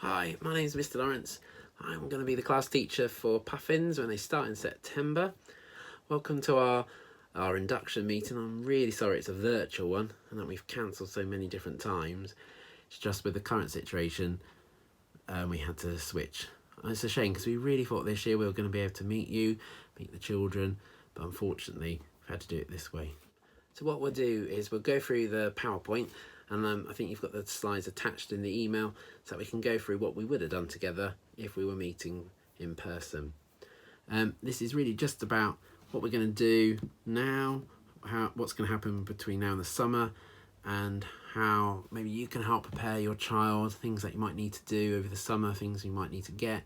Hi, my name is Mr. Lawrence. I'm going to be the class teacher for Puffins when they start in September. Welcome to our induction meeting. I'm really sorry it's a virtual one and that we've cancelled so many different times. It's just with the current situation, we had to switch. And it's a shame because we really thought this year we were going to be able to meet the children, but unfortunately we've had to do it this way. So what we'll do is we'll go through the PowerPoint, and I think you've got the slides attached in the email so that we can go through what we would have done together if we were meeting in person. This is really just about what we're going to do now, what's going to happen between now and the summer, and how maybe you can help prepare your child, things that you might need to do over the summer, things you might need to get,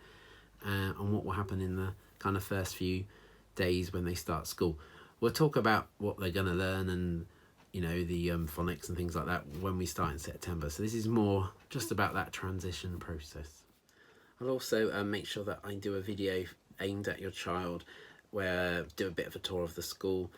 and what will happen in the kind of first few days when they start school. We'll talk about what they're going to learn and the phonics and things like that when we start in September. So this is more just about that transition process. I'll also make sure that I do a video aimed at your child where do a bit of a tour of the school,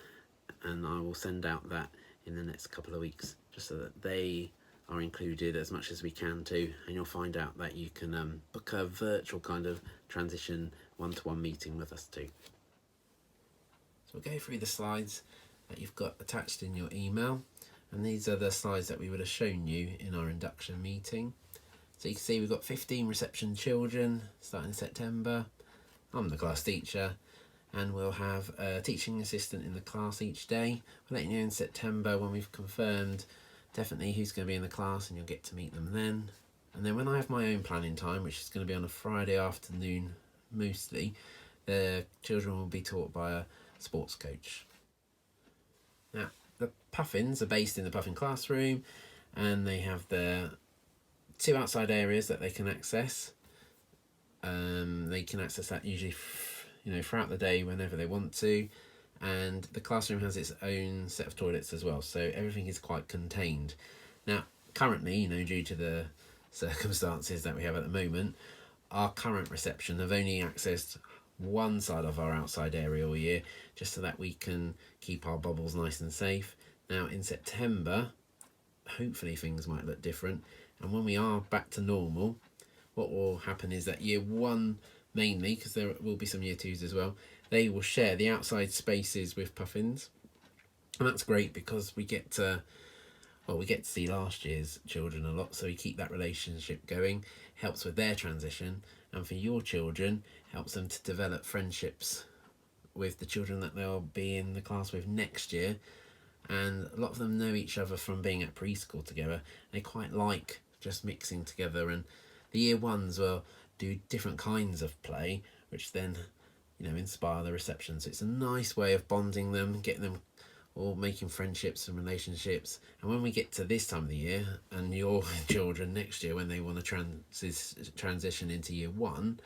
and I will send out that in the next couple of weeks just so that they are included as much as we can too, and you'll find out that you can book a virtual kind of transition one-to-one meeting with us too. So we'll go through the slides that you've got attached in your email, and these are the slides that we would have shown you in our induction meeting. So you can see we've got 15 reception children starting in September. I'm the class teacher, and we'll have a teaching assistant in the class each day. We'll let you know in September when we've confirmed definitely who's going to be in the class, and you'll get to meet them then. And then when I have my own planning time, which is going to be on a Friday afternoon mostly, the children will be taught by a sports coach. Now, the Puffins are based in the Puffin classroom, and they have their 2 outside areas that they can access. They can access that usually throughout the day whenever they want to, and the classroom has its own set of toilets as well, so everything is quite contained. Now, currently, due to the circumstances that we have at the moment, our current reception have only accessed one side of our outside area all year, just so that we can keep our bubbles nice and safe. Now in September, hopefully things might look different, and when we are back to normal, what will happen is that year 1 mainly, because there will be some year 2s as well, they will share the outside spaces with Puffins, and that's great because we get to see last year's children a lot, so we keep that relationship going, helps with their transition, and for your children, helps them to develop friendships with the children that they'll be in the class with next year. And a lot of them know each other from being at preschool together. They quite like just mixing together, and the year 1s will do different kinds of play, which then inspire the reception. So it's a nice way of bonding them, getting them or making friendships and relationships. And when we get to this time of the year, and your children next year, when they want to transition into year 1,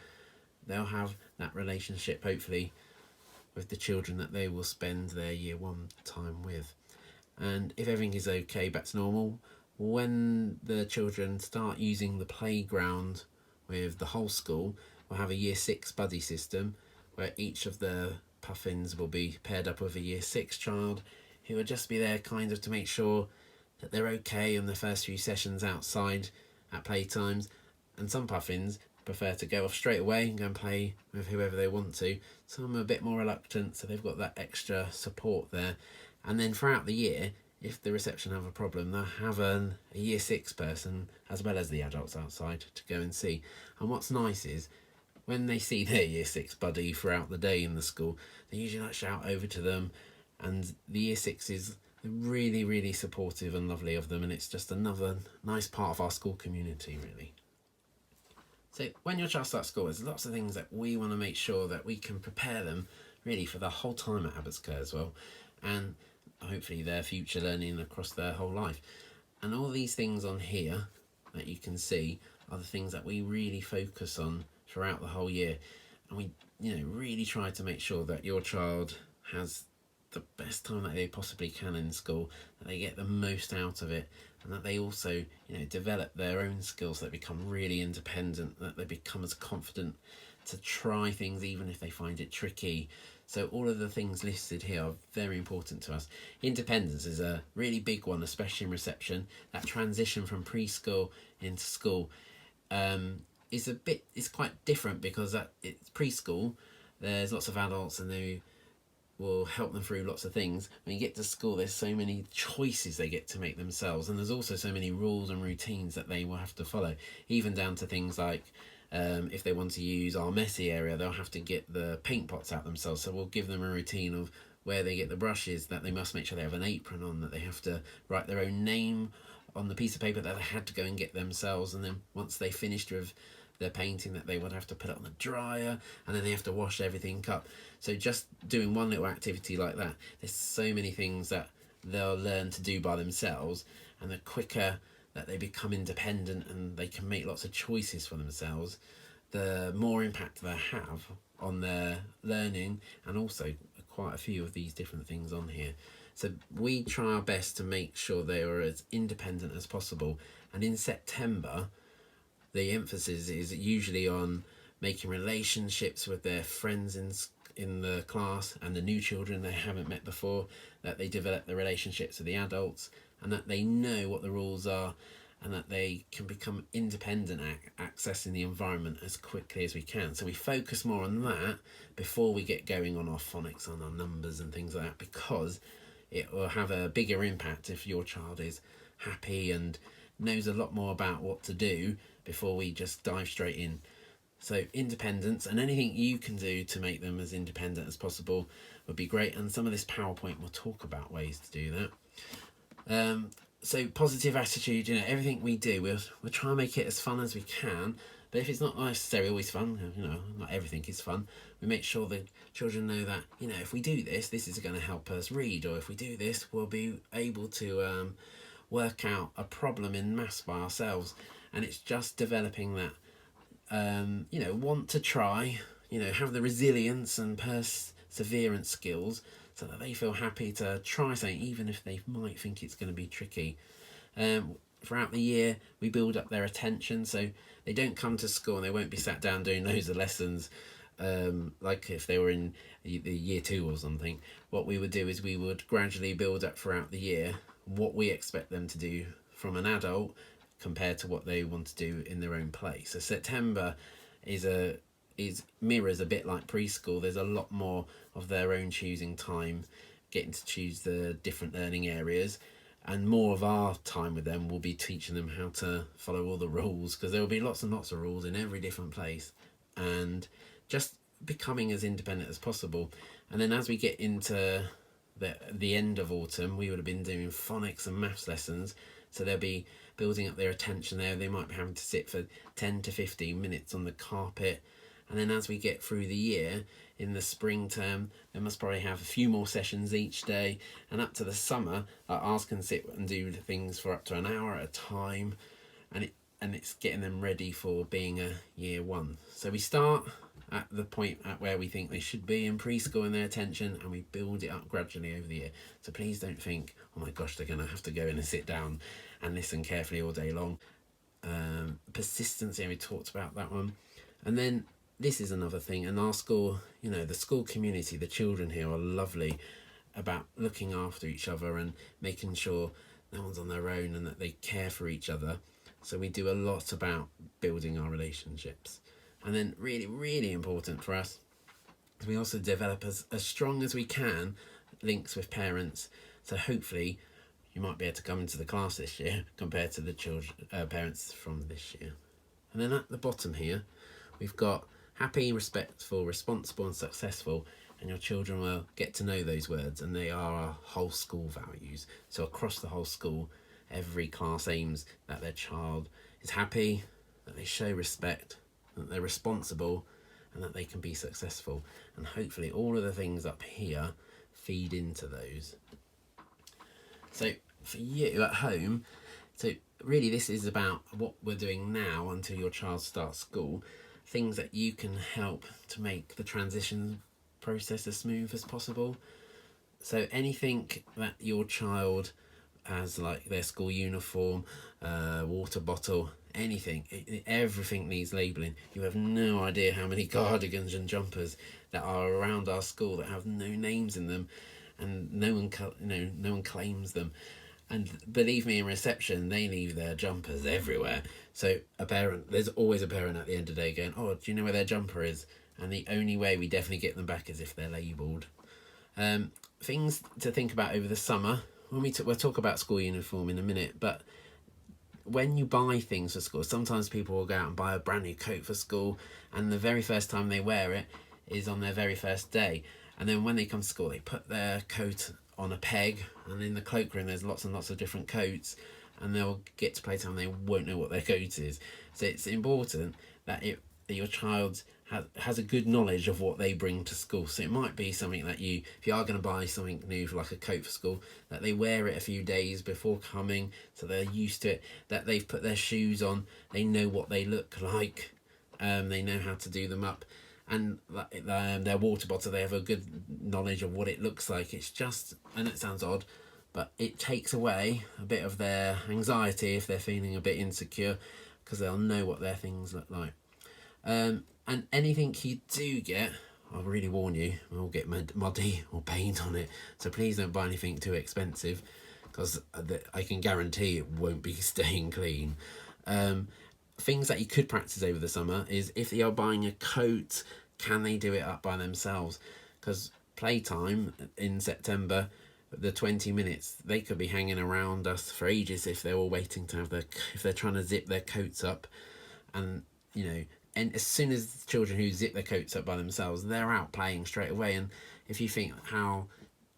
they'll have that relationship hopefully with the children that they will spend their year 1 time with. And if everything is okay back to normal, when the children start using the playground with the whole school, we'll have a year 6 buddy system where each of the Puffins will be paired up with a year 6 child who will just be there kind of to make sure that they're okay in the first few sessions outside at playtimes. And some Puffins prefer to go off straight away and go and play with whoever they want to. Some are a bit more reluctant, so they've got that extra support there. And then throughout the year, if the reception have a problem, they'll have a year 6 person as well as the adults outside to go and see. And what's nice is when they see their year 6 buddy throughout the day in the school, they usually shout over to them, and the year 6 is really, really supportive and lovely of them, and it's just another nice part of our school community, really. So when your child starts school, there's lots of things that we want to make sure that we can prepare them really for the whole time at Abbots Care as well, and hopefully their future learning across their whole life. And all these things on here that you can see are the things that we really focus on throughout the whole year, and we really try to make sure that your child has the best time that they possibly can in school, that they get the most out of it, and that they also develop their own skills, that become really independent, that they become as confident to try things even if they find it tricky. So all of the things listed here are very important to us. Independence is a really big one, especially in reception. That transition from preschool into school, it's quite different because it's preschool. There's lots of adults and they will help them through lots of things. When you get to school, there's so many choices they get to make themselves, and there's also so many rules and routines that they will have to follow, even down to things like if they want to use our messy area, they'll have to get the paint pots out themselves. So we'll give them a routine of where they get the brushes, that they must make sure they have an apron on, that they have to write their own name on the piece of paper that they had to go and get themselves, and then once they finished with their painting, that they would have to put it on the dryer, and then they have to wash everything up. So just doing one little activity like that, there's so many things that they'll learn to do by themselves, and the quicker that they become independent and they can make lots of choices for themselves, the more impact they have on their learning, and also quite a few of these different things on here. So we try our best to make sure they are as independent as possible, and in September the emphasis is usually on making relationships with their friends in the class and the new children they haven't met before, that they develop the relationships with the adults, and that they know what the rules are, and that they can become independent at accessing the environment as quickly as we can. So we focus more on that before we get going on our phonics, on our numbers and things like that, because it will have a bigger impact if your child is happy and knows a lot more about what to do before we just dive straight in. So independence, and anything you can do to make them as independent as possible would be great, and some of this PowerPoint will talk about ways to do that. So positive attitude, everything we do, we'll try and make it as fun as we can, but if it's not necessarily always fun, not everything is fun, we make sure the children know that, if we do this is going to help us read, or if we do this, we'll be able to work out a problem in maths by ourselves. And it's just developing that, want to try, have the resilience and perseverance skills, so that they feel happy to try something, even if they might think it's going to be tricky. Throughout the year, we build up their attention, so they don't come to school and they won't be sat down doing loads of lessons, like if they were in the year 2 or something. What we would do is we would gradually build up throughout the year what we expect them to do from an adult compared to what they want to do in their own place. So September mirrors a bit like preschool. There's a lot more of their own choosing time, getting to choose the different learning areas, and more of our time with them will be teaching them how to follow all the rules, because there will be lots and lots of rules in every different place, and just becoming as independent as possible. And then as we get into the end of autumn, we would have been doing phonics and maths lessons, so they'll be building up their attention there. They might be having to sit for 10 to 15 minutes on the carpet. And then as we get through the year, in the spring term, they must probably have a few more sessions each day. And up to the summer, ours can sit and do things for up to an hour at a time. And it's getting them ready for being a year 1. So we start at the point at where we think they should be in preschool in their attention, and we build it up gradually over the year. So please don't think, oh my gosh, they're going to have to go in and sit down and listen carefully all day long. Persistence, we talked about that one. And then this is another thing, and our school, the school community, the children here are lovely about looking after each other and making sure no one's on their own and that they care for each other. So we do a lot about building our relationships. And then really, really important for us, we also develop as strong as we can links with parents. So hopefully you might be able to come into the class this year compared to the parents from this year. And then at the bottom here, we've got happy, respectful, responsible and successful, and your children will get to know those words, and they are our whole school values. So across the whole school, every class aims that their child is happy, that they show respect, that they're responsible, and that they can be successful. And hopefully all of the things up here feed into those. So for you at home, so really this is about what we're doing now until your child starts school, things that you can help to make the transition process as smooth as possible. So anything that your child has, like their school uniform, water bottle, anything, everything needs labelling. You have no idea how many cardigans and jumpers that are around our school that have no names in them, and no one claims them. And believe me, in reception, they leave their jumpers everywhere. So there's always a parent at the end of the day going, oh, do you know where their jumper is? And the only way we definitely get them back is if they're labelled. Things to think about over the summer. We'll talk about school uniform in a minute, but when you buy things for school, sometimes people will go out and buy a brand new coat for school, and the very first time they wear it is on their very first day. And then when they come to school, they put their coat on a peg, and in the cloakroom there's lots and lots of different coats, and they'll get to playtime and they won't know what their coat is. So it's important that your child has a good knowledge of what they bring to school. So it might be something that if you are going to buy something new, like a coat for school, that they wear it a few days before coming, so they're used to it, that they've put their shoes on, they know what they look like, they know how to do them up, and their water bottle, they have a good knowledge of what it looks like. It's just, and it sounds odd, but it takes away a bit of their anxiety if they're feeling a bit insecure, because they'll know what their things look like. And anything you do get, I'll really warn you, will get muddy or paint on it. So please don't buy anything too expensive, because I can guarantee it won't be staying clean. Things that you could practice over the summer is, if they are buying a coat, can they do it up by themselves? Because playtime in September, the 20 minutes, they could be hanging around us for ages if they're all waiting to if they're trying to zip their coats up. And and as soon as children who zip their coats up by themselves, they're out playing straight away. And if you think how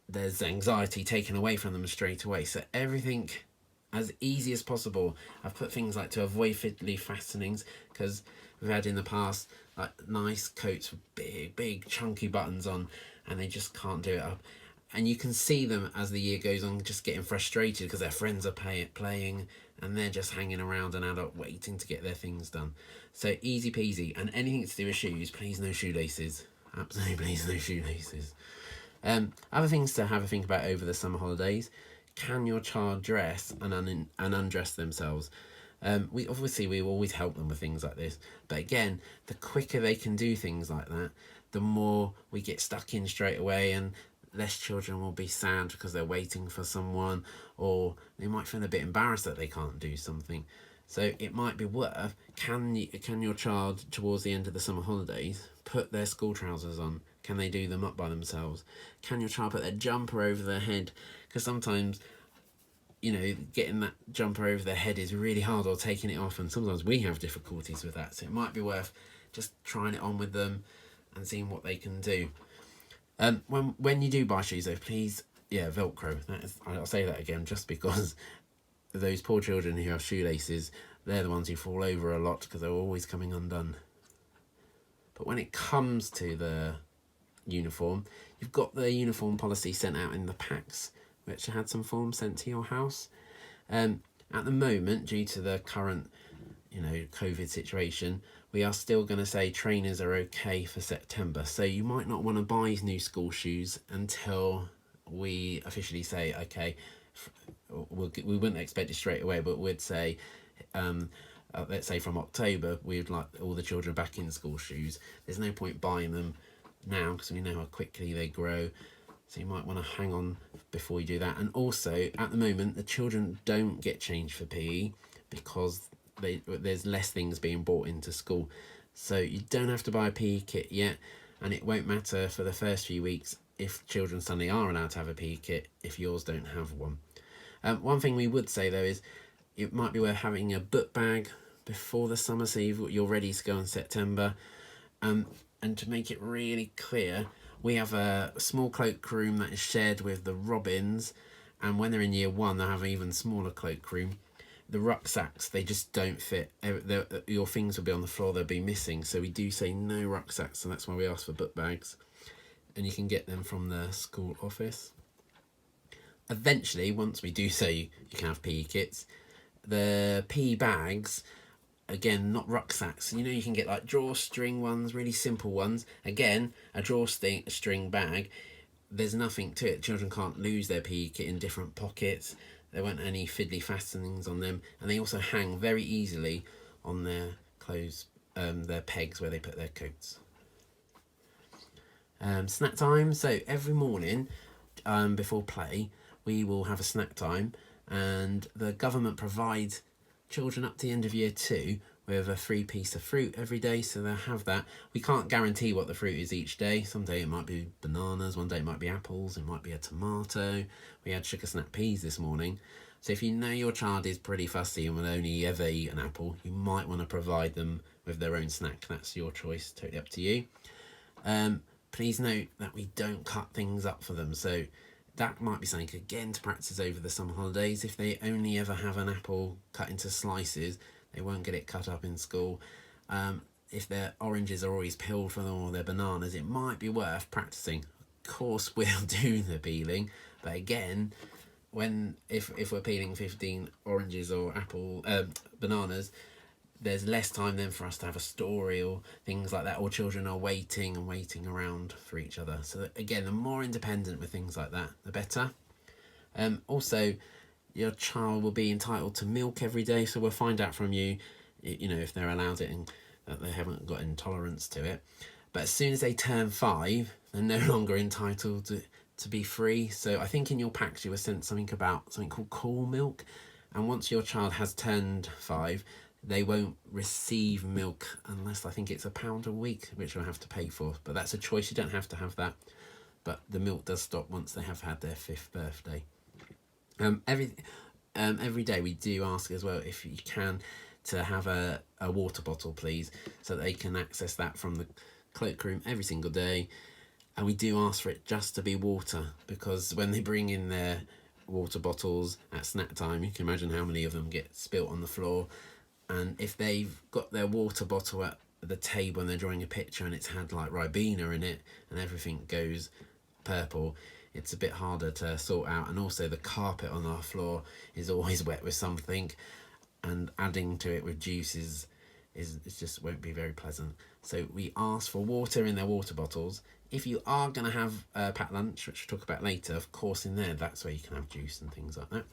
there's anxiety taken away from them straight away, so everything as easy as possible. I've put things like to avoid fiddly fastenings, because we've had in the past like nice coats with big chunky buttons on, and they just can't do it up. And you can see them as the year goes on just getting frustrated because their friends are playing and they're just hanging around an adult waiting to get their things done. So easy peasy. And anything to do with shoes, please no shoelaces. Absolutely please no shoelaces. Other things to have a think about over the summer holidays. Can your child dress and undress themselves? We always help them with things like this. But again, the quicker they can do things like that, the more we get stuck in straight away, and less children will be sad because they're waiting for someone, or they might feel a bit embarrassed that they can't do something. So it might be worth, can your child towards the end of the summer holidays put their school trousers on? Can they do them up by themselves? Can your child put their jumper over their head? Because sometimes, getting that jumper over their head is really hard, or taking it off, and sometimes we have difficulties with that. So it might be worth just trying it on with them and seeing what they can do. When you do buy shoes though, please, Velcro. I'll say that again just because those poor children who have shoelaces, they're the ones who fall over a lot because they're always coming undone. But when it comes to the uniform, you've got the uniform policy sent out in the packs, which had some forms sent to your house. At the moment, due to the current COVID situation, we are still going to say trainers are okay for September. So you might not want to buy new school shoes until we officially say, okay, we wouldn't expect it straight away, but we'd say, let's say from October, we'd like all the children back in school shoes. There's no point buying them now because we know how quickly they grow. So you might want to hang on before you do that. And also, at the moment, the children don't get changed for PE because there's less things being brought into school. So you don't have to buy a PE kit yet, and it won't matter for the first few weeks if children suddenly are allowed to have a PE kit if yours don't have one. One thing we would say though is it might be worth having a book bag before the summer, so you're ready to go in September. And to make it really clear, we have a small cloakroom that is shared with the Robins, and when they're in year one, they have an even smaller cloakroom. The rucksacks, they just don't fit. Your things will be on the floor, they'll be missing. So we do say no rucksacks, and that's why we ask for book bags. And you can get them from the school office. Eventually, once we do say you can have PE kits, the PE bags, again, not rucksacks. You can get like drawstring ones, really simple ones. Again, a drawstring bag, there's nothing to it. Children can't lose their PE kit in different pockets. There weren't any fiddly fastenings on them, and they also hang very easily on their clothes, their pegs where they put their coats. Snack time. So every morning before play, we will have a snack time, and the government provides children up to the end of year 2 with a free piece of fruit every day, so they'll have that. We can't guarantee what the fruit is each day. Some day it might be bananas, one day it might be apples, it might be a tomato. We had sugar snap peas this morning. So if you know your child is pretty fussy and will only ever eat an apple, you might want to provide them with their own snack. That's your choice, totally up to you. Please note that we don't cut things up for them, so that might be something again to practice over the summer holidays. If they only ever have an apple cut into slices, they won't get it cut up in school. If their oranges are always peeled for them, or their bananas, it might be worth practicing. Of course we'll do the peeling, but again, if we're peeling 15 oranges or bananas, there's less time then for us to have a story or things like that, or children are waiting around for each other. So again, the more independent with things like that, the better. Also, your child will be entitled to milk every day, so we'll find out from you, if they're allowed it and that they haven't got intolerance to it. But as soon as they turn 5, they're no longer entitled to be free. So I think in your packs you were sent something called cool milk, and once your child has turned 5, they won't receive milk unless I think it's £1 a week, which they'll have to pay for. But that's a choice, you don't have to have that. But the milk does stop once they have had their 5th birthday. Every day we do ask as well, if you can, to have a water bottle, please, so that they can access that from the cloakroom every single day. And we do ask for it just to be water, because when they bring in their water bottles at snack time, you can imagine how many of them get spilt on the floor. And if they've got their water bottle at the table and they're drawing a picture and it's had like Ribena in it and everything goes purple, it's a bit harder to sort out. And also the carpet on our floor is always wet with something, and adding to it with juices is just won't be very pleasant. So we ask for water in their water bottles. If you are going to have a packed lunch, which we'll talk about later, of course in there, that's where you can have juice and things like that.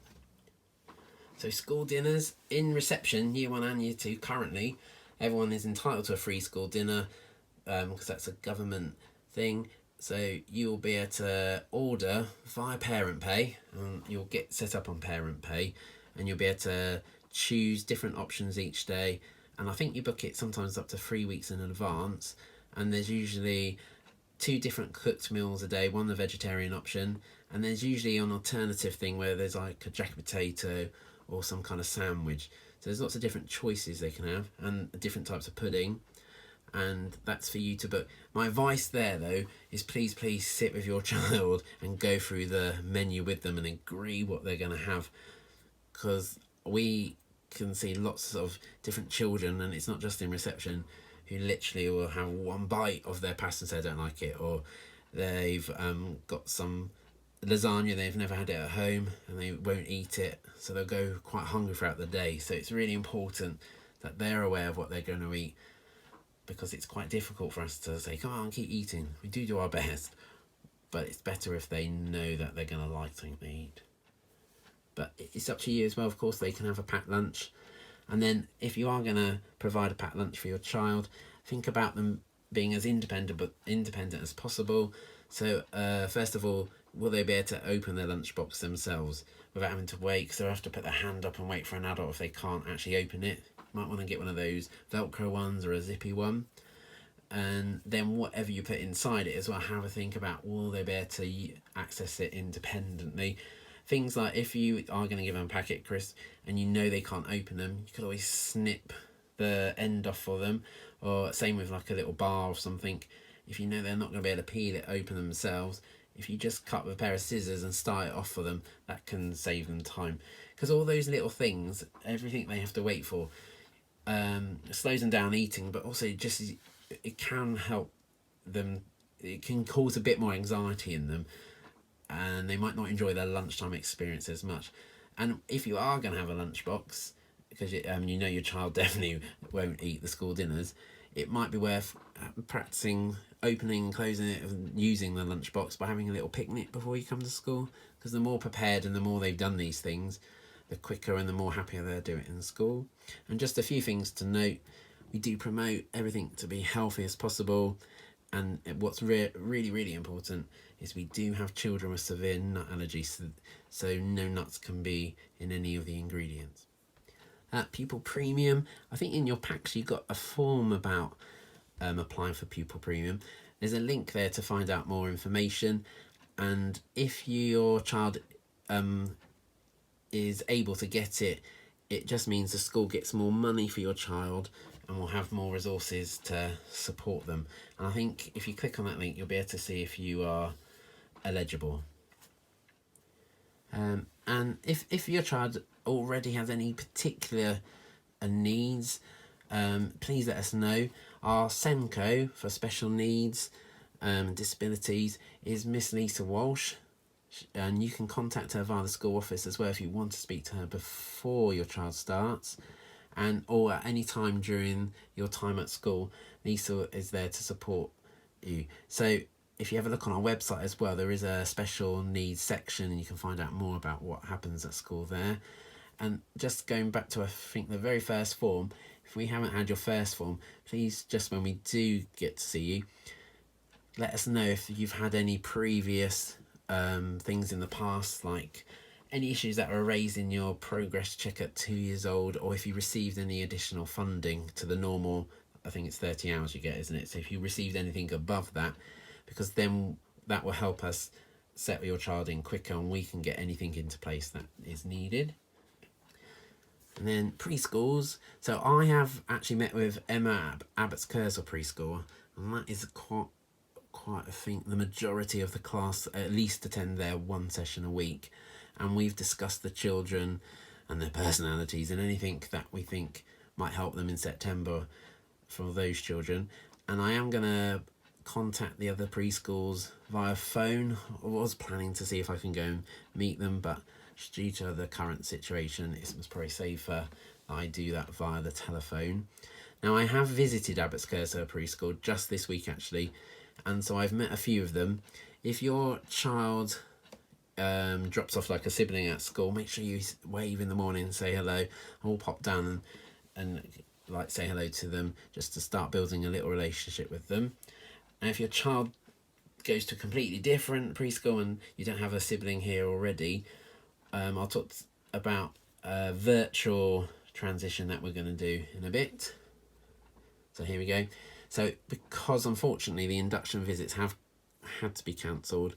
So school dinners in reception, year 1 and year 2 currently, everyone is entitled to a free school dinner, because that's a government thing. So you'll be able to order via Parent Pay, and you'll get set up on Parent Pay, and you'll be able to choose different options each day. And I think you book it sometimes up to 3 weeks in advance, and there's usually 2 different cooked meals a day, one the vegetarian option, and there's usually an alternative thing where there's like a jacket potato or some kind of sandwich. So there's lots of different choices they can have, and different types of pudding, and that's for you to book. My advice there though is please sit with your child and go through the menu with them and agree what they're going to have, because we can see lots of different children, and it's not just in reception, who literally will have one bite of their pasta and say I don't like it, or they've got some lasagna, they've never had it at home and they won't eat it, so they'll go quite hungry throughout the day. So it's really important that they're aware of what they're going to eat, because it's quite difficult for us to say come on, keep eating. We do our best, but it's better if they know that they're going to like something they eat. But it's up to you as well. Of course they can have a packed lunch, and then if you are going to provide a packed lunch for your child, think about them being as independent as possible. So first of all, will they be able to open their lunchbox themselves without having to wait, because they'll have to put their hand up and wait for an adult if they can't actually open it. You might want to get one of those Velcro ones or a zippy one. And then whatever you put inside it as well, have a think about, will they be able to access it independently. Things like, if you are going to give them a packet, Chris, and you know they can't open them, you could always snip the end off for them. Or same with like a little bar or something. If you know they're not going to be able to peel it open themselves, if you just cut with a pair of scissors and start it off for them, that can save them time. Because all those little things, everything they have to wait for, slows them down eating, but also just it can help them. It can cause a bit more anxiety in them, and they might not enjoy their lunchtime experience as much. And if you are going to have a lunchbox, because you know your child definitely won't eat the school dinners, it might be worth practicing opening and closing it and using the lunchbox by having a little picnic before you come to school, because the more prepared and the more they've done these things, the quicker and the more happier they'll do it in school. And just a few things to note: we do promote everything to be healthy as possible, and what's really important is we do have children with severe nut allergies, so no nuts can be in any of the ingredients. Pupil Premium, I think in your packs you got a form about applying for Pupil Premium. There's a link there to find out more information, and if your child is able to get it, it just means the school gets more money for your child and will have more resources to support them. And I think if you click on that link, you'll be able to see if you are eligible. And if your child already has any particular needs, please let us know. Our SENCO for special needs disabilities is Miss Lisa Walsh, and you can contact her via the school office as well if you want to speak to her before your child starts, and or at any time during your time at school. Lisa is there to support you. So if you have a look on our website as well, there is a special needs section and you can find out more about what happens at school there. And just going back to, I think, the very first form, if we haven't had your first form, please, just when we do get to see you, let us know if you've had any previous things in the past, like any issues that were raised in your progress check at 2 years old, or if you received any additional funding to the normal, I think it's 30 hours you get, isn't it? So if you received anything above that, because then that will help us settle your child in quicker and we can get anything into place that is needed. And then preschools. So I have actually met with Emma Abbott's Cursor Preschool, and that is quite, I think the majority of the class at least attend there one session a week, and we've discussed the children and their personalities and anything that we think might help them in September for those children. And I am going to contact the other preschools via phone. I was planning to see if I can go and meet them, but due to the current situation, it's probably safer I do that via the telephone. Now, I have visited Abbott's Cursor Preschool just this week actually, and so I've met a few of them. If your child drops off like a sibling at school, make sure you wave in the morning, say hello, and we'll pop down and like say hello to them just to start building a little relationship with them. And if your child goes to a completely different preschool and you don't have a sibling here already, I'll talk about a virtual transition that we're going to do in a bit. So here we go. So because unfortunately the induction visits have had to be cancelled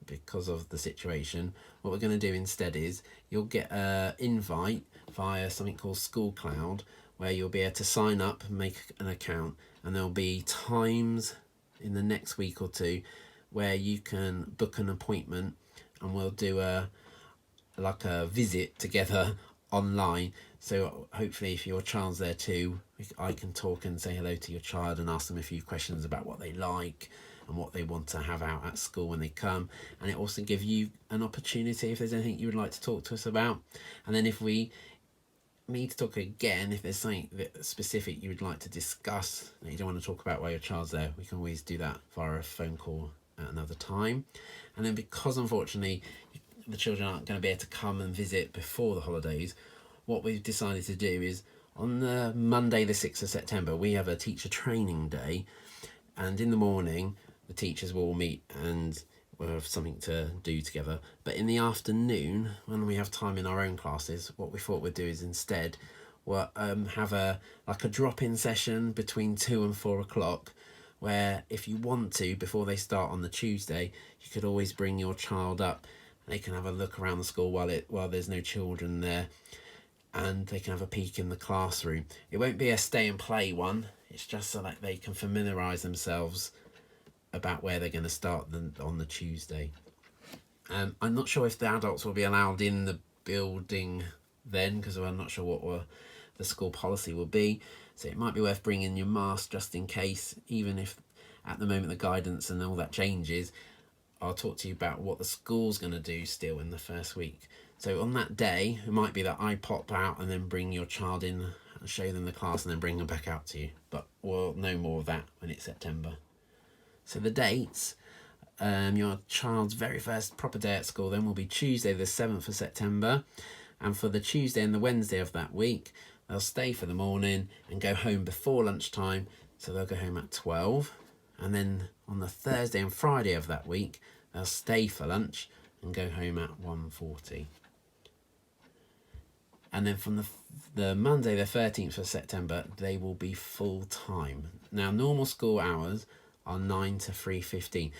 because of the situation, what we're going to do instead is you'll get an invite via something called School Cloud, where you'll be able to sign up and make an account, and there'll be times in the next week or two where you can book an appointment and we'll do a visit together online. So hopefully if your child's there too, I can talk and say hello to your child and ask them a few questions about what they like and what they want to have out at school when they come. And it also gives you an opportunity if there's anything you would like to talk to us about. And then if we need to talk again, if there's something that specific you would like to discuss that you don't want to talk about while your child's there, we can always do that via a phone call at another time. And then because unfortunately the children aren't going to be able to come and visit before the holidays, what we've decided to do is on the Monday the 6th of September we have a teacher training day, and in the morning the teachers will all meet and we'll have something to do together. But in the afternoon, when we have time in our own classes, what we thought we'd do is instead we'll have a drop-in session between 2 and 4 o'clock, where if you want to, before they start on the Tuesday, you could always bring your child up and they can have a look around the school while there's no children there, and they can have a peek in the classroom. It won't be a stay and play one, it's just so that they can familiarise themselves about where they're going to start on the Tuesday. I'm not sure if the adults will be allowed in the building then, because I'm not sure what the school policy will be, so it might be worth bringing your mask just in case, even if at the moment the guidance and all that changes. I'll talk to you about what the school's going to do still in the first week. So on that day, it might be that I pop out and then bring your child in and show them the class and then bring them back out to you, but we'll know more of that when it's September. So the dates, your child's very first proper day at school then will be Tuesday the 7th of September, and for the Tuesday and the Wednesday of that week they'll stay for the morning and go home before lunchtime, so they'll go home at 12, and then on the Thursday and Friday of that week they'll stay for lunch and go home at 1:40. And then from the Monday the 13th of September, they will be full time. Now, normal school hours are 9 to 3:15,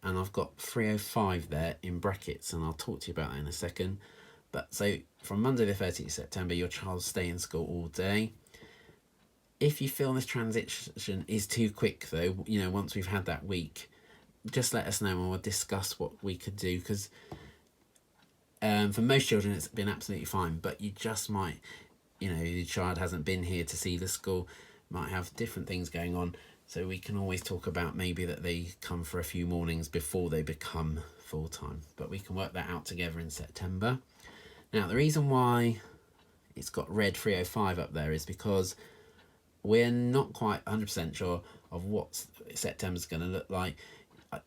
and I've got 3:05 there in brackets, and I'll talk to you about that in a second. But so from Monday the 13th of September, your child will stay in school all day. If you feel this transition is too quick, though, once we've had that week, just let us know and we'll discuss what we could do, because for most children it's been absolutely fine, but you just might, your child hasn't been here to see the school, might have different things going on, so we can always talk about maybe that they come for a few mornings before they become full-time, but we can work that out together in September. Now, the reason why it's got red 305 up there is because we're not quite 100% sure of what September's going to look like.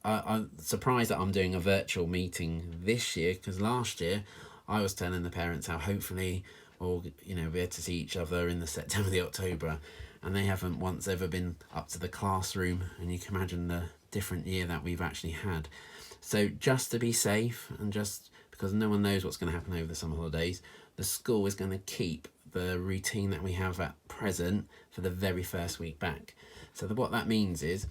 I'm surprised that I'm doing a virtual meeting this year, because last year I was telling the parents how hopefully we'll be able to see each other in the September, the October, and they haven't once ever been up to the classroom, and you can imagine the different year that we've actually had. So just to be safe, and just because no one knows what's going to happen over the summer holidays, the school is going to keep the routine that we have at present for the very first week back. So what that means is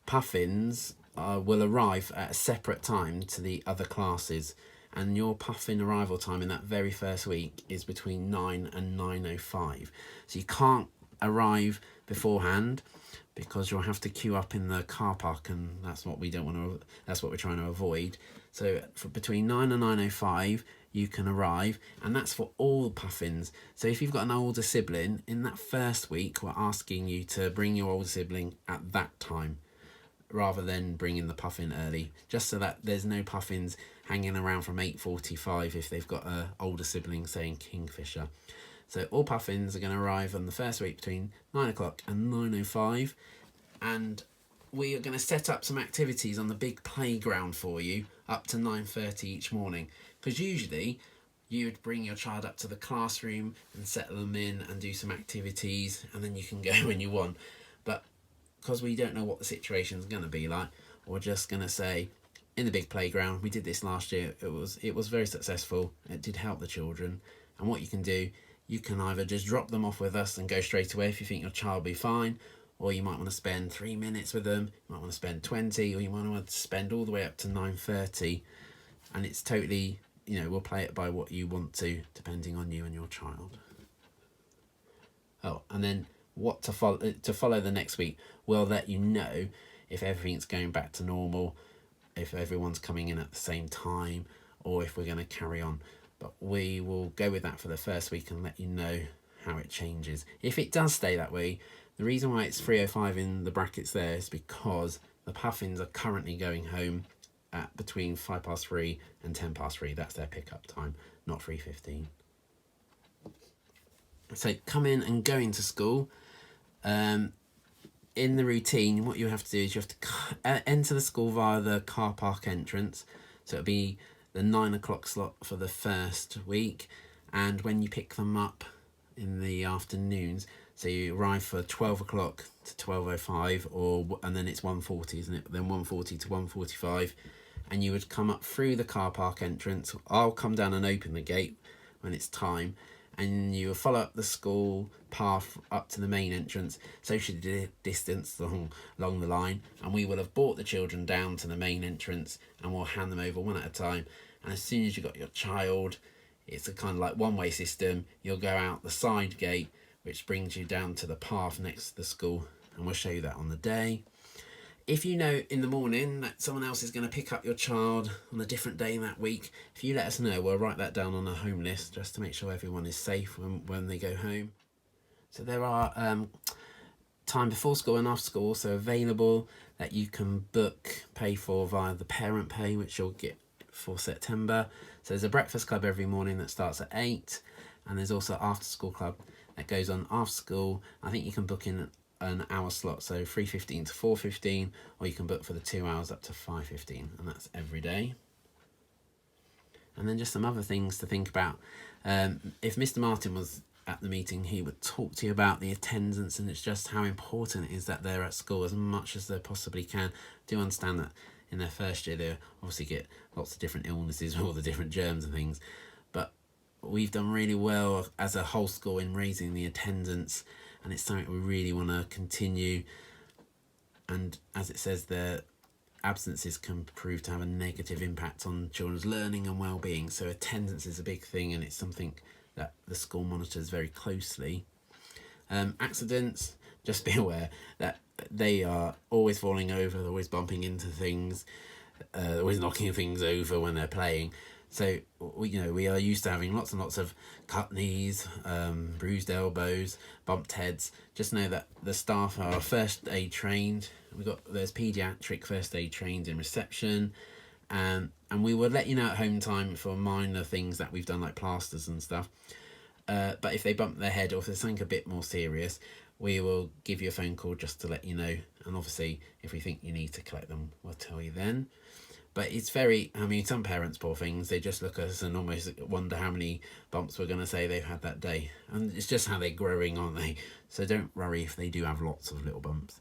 Puffins will arrive at a separate time to the other classes, and your Puffin arrival time in that very first week is between 9 and 9:05. So you can't arrive beforehand, because you'll have to queue up in the car park, and that's what we don't want to. That's what we're trying to avoid. So for between 9 and 9:05, you can arrive, and that's for all Puffins. So if you've got an older sibling, in that first week, we're asking you to bring your older sibling at that time, rather than bringing the Puffin early, just so that there's no Puffins hanging around from 8:45 if they've got an older sibling, saying Kingfisher. So all Puffins are going to arrive on the first week between 9 o'clock and 9:05, and we are going to set up some activities on the big playground for you up to 9:30 each morning, because usually you would bring your child up to the classroom and settle them in and do some activities, and then you can go when you want. But because we don't know what the situation is going to be like, we're just going to say, in the big playground, we did this last year, it was very successful, it did help the children. And what you can do, you can either just drop them off with us and go straight away if you think your child will be fine, or you might want to spend 3 minutes with them, you might want to spend 20, or you might want to spend all the way up to 9:30, and it's totally, we'll play it by what you want to, depending on you and your child. Oh, and then what to follow the next week, we'll let you know if everything's going back to normal, if everyone's coming in at the same time, or if we're going to carry on. But we will go with that for the first week and let you know how it changes. If it does stay that way, the reason why it's 3:05 in the brackets there is because the Puffins are currently going home at between 3:05 and 3:10. That's their pickup time, not 3:15. So come in and go into school. In the routine, what you have to do is you have to enter the school via the car park entrance. So it'll be the 9 o'clock slot for the first week, and when you pick them up in the afternoons, so you arrive for 12 o'clock to 12:05, and then it's 1:40, isn't it? Then 1:40 to 1:45, and you would come up through the car park entrance. I'll come down and open the gate when it's time, and you will follow up the school path up to the main entrance, social distance along the line, and we will have brought the children down to the main entrance, and we'll hand them over one at a time. And as soon as you've got your child, it's a kind of like one-way system. You'll go out the side gate, which brings you down to the path next to the school, and we'll show you that on the day. If you know in the morning that someone else is going to pick up your child on a different day that week, if you let us know, we'll write that down on a home list just to make sure everyone is safe when they go home. So there are time before school and after school also available that you can pay for via the parent pay, which you'll get for September. So there's a breakfast club every morning that starts at 8, and there's also after school club that goes on after school. I think you can book in an hour slot, so 3:15 to 4:15, or you can book for the 2 hours up to 5:15, and that's every day. And then just some other things to think about. If Mr. Martin was at the meeting, he would talk to you about the attendance, and it's just how important it is that they're at school as much as they possibly can. Do understand that in their first year they obviously get lots of different illnesses with all the different germs and things, but we've done really well as a whole school in raising the attendance, and it's something we really want to continue. And as it says there, absences can prove to have a negative impact on children's learning and well-being. So attendance is a big thing, and it's something that the school monitors very closely. Accidents, just be aware that they are always falling over, they're always bumping into things, always knocking things over when they're playing. So we are used to having lots and lots of cut knees, bruised elbows, bumped heads. Just know that the staff are first aid trained. There's paediatric first aid trained in reception, and we will let you know at home time for minor things that we've done, like plasters and stuff. But if they bump their head or if there's something a bit more serious, we will give you a phone call just to let you know. And obviously, if we think you need to collect them, we'll tell you then. But it's some parents, poor things, they just look at us and almost wonder how many bumps we're going to say they've had that day. And it's just how they're growing, aren't they? So don't worry if they do have lots of little bumps.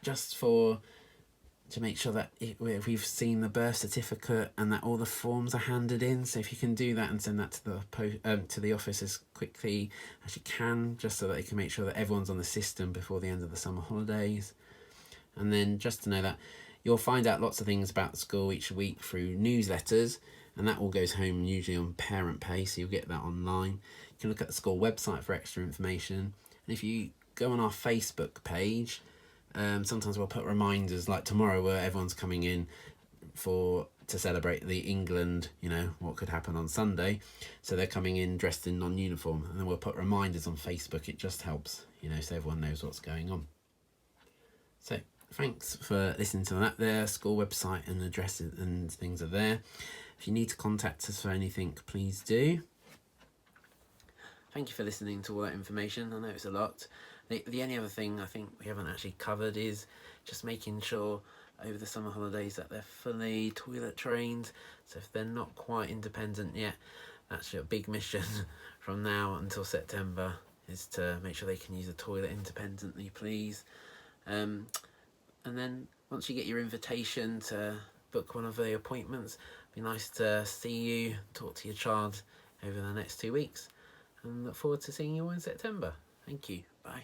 Just to make sure that if we've seen the birth certificate and that all the forms are handed in, so if you can do that and send that to the office as quickly as you can, just so that they can make sure that everyone's on the system before the end of the summer holidays. And then just to know that you'll find out lots of things about the school each week through newsletters, and that all goes home usually on Parent Pay, so you'll get that online. You can look at the school website for extra information, and if you go on our Facebook page, sometimes we'll put reminders like tomorrow where everyone's coming in to celebrate the England, what could happen on Sunday. So they're coming in dressed in non-uniform, and then we'll put reminders on Facebook. It just helps, so everyone knows what's going on. So thanks for listening to that. Their school website and addresses and things are there. If you need to contact us for anything, please do. Thank you for listening to all that information. I know it's a lot. The only other thing I think we haven't actually covered is just making sure over the summer holidays that they're fully toilet trained. So if they're not quite independent yet, that's your big mission from now until September, is to make sure they can use the toilet independently, please. And then once you get your invitation to book one of the appointments, it'd be nice to see you, talk to your child over the next 2 weeks, and look forward to seeing you all in September. Thank you. Bye.